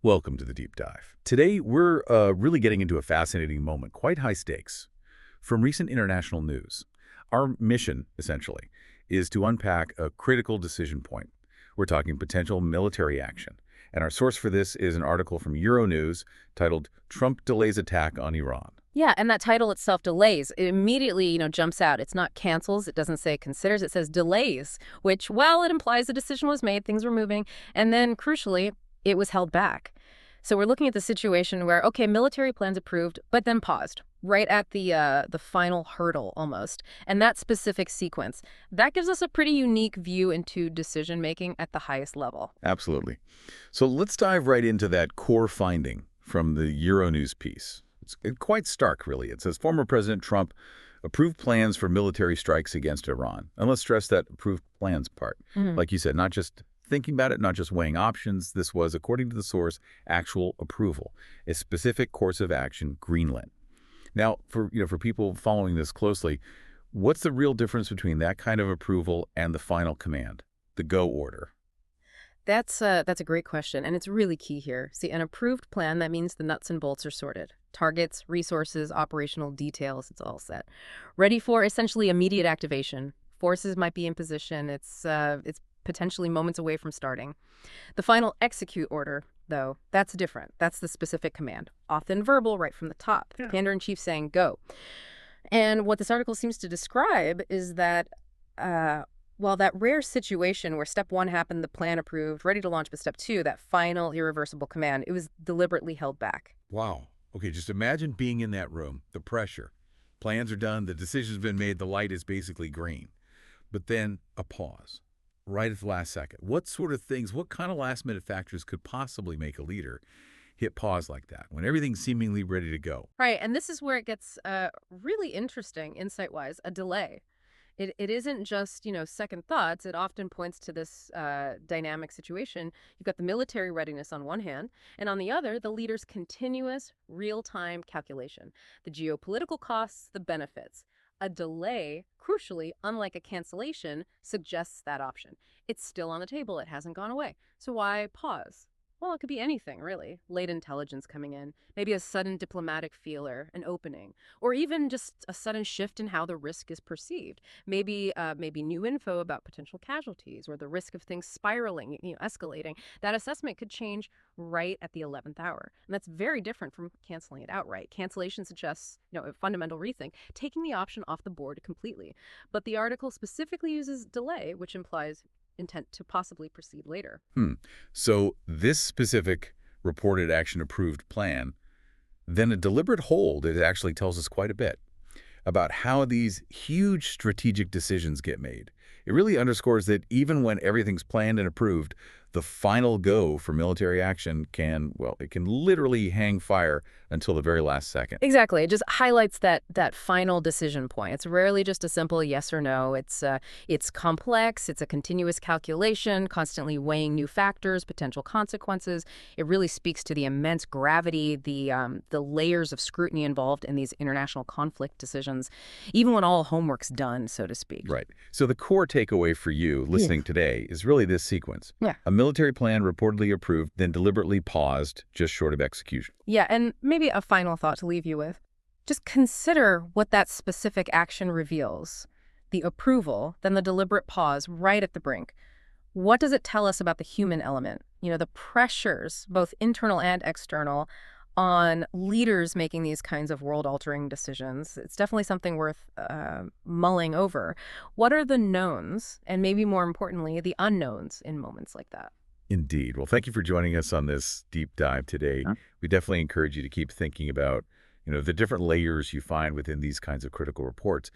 Welcome to the Deep Dive. Today, we're really getting into a fascinating moment, quite high stakes. From recent international news, our mission, essentially, is to unpack a critical decision point. We're talking potential military action. And our source for this is an article from Euronews titled, "Trump Delays Attack on Iran." Yeah, and that title itself, delays, it immediately, jumps out. It's not cancels. It doesn't say considers. It says delays, which, well, it implies the decision was made, things were moving, and then, crucially, it was held back. So we're looking at the situation where, okay, military plans approved, but then paused right at the final hurdle almost. And that specific sequence, that gives us a pretty unique view into decision making at the highest level. Absolutely. So let's dive right into that core finding from the Euronews piece. It's quite stark, really. It says former President Trump approved plans for military strikes against Iran. And let's stress that approved plans part. Like you said, not just thinking about it, not just weighing options. This was, according to the source, actual approval, a specific course of action greenlit. Now, for people following this closely, what's the real difference between that kind of approval and the final command, the go order? That's a great question, and it's really key here. See, an approved plan, that means the nuts and bolts are sorted. Targets, resources, operational details, it's all set. Ready for essentially immediate activation. Forces might be in position. It's potentially moments away from starting. The final execute order, though, that's different. That's the specific command, often verbal right from the top. Yeah. Commander-in-Chief saying go. And what this article seems to describe is that well, that rare situation where step one happened, the plan approved, ready to launch, but step two, that final irreversible command, it was deliberately held back. Wow. Okay, just imagine being in that room, the pressure. Plans are done, the decision's been made, the light is basically green. But then a pause, right at the last second. What sort of things, what kind of last-minute factors could possibly make a leader hit pause like that when everything's seemingly ready to go? Right, and this is where it gets really interesting, insight-wise, a delay. It isn't just, second thoughts. It often points to this dynamic situation. You've got the military readiness on one hand, and on the other, the leader's continuous real-time calculation, the geopolitical costs, the benefits. A delay, crucially, unlike a cancellation, suggests that option. It's still on the table. It hasn't gone away. So why pause? Well, it could be anything, really. Late intelligence coming in, maybe a sudden diplomatic feeler, an opening, or even just a sudden shift in how the risk is perceived. Maybe new info about potential casualties or the risk of things spiraling, escalating. That assessment could change right at the 11th hour. And that's very different from canceling it outright. Cancellation suggests, a fundamental rethink, taking the option off the board completely. But the article specifically uses delay, which implies intent to possibly proceed later. So this specific reported action approved plan, then a deliberate hold, it actually tells us quite a bit about how these huge strategic decisions get made. It really underscores that even when everything's planned and approved, the final go for military action it can literally hang fire until the very last second. Exactly. It just highlights that final decision point. It's rarely just a simple yes or no. It's complex. It's a continuous calculation, constantly weighing new factors, potential consequences. It really speaks to the immense gravity, the layers of scrutiny involved in these international conflict decisions, even when all homework's done, so to speak. Right. So the core takeaway for you listening today is really this sequence. Yeah. A military plan reportedly approved, then deliberately paused just short of execution. Yeah, and maybe a final thought to leave you with. Just consider what that specific action reveals. The approval, then the deliberate pause right at the brink. What does it tell us about the human element? The pressures, both internal and external, on leaders making these kinds of world-altering decisions. It's definitely something worth mulling over. What are the knowns, and maybe more importantly, the unknowns in moments like that? Indeed. Well, thank you for joining us on this deep dive today. We definitely encourage you to keep thinking about, the different layers you find within these kinds of critical reports.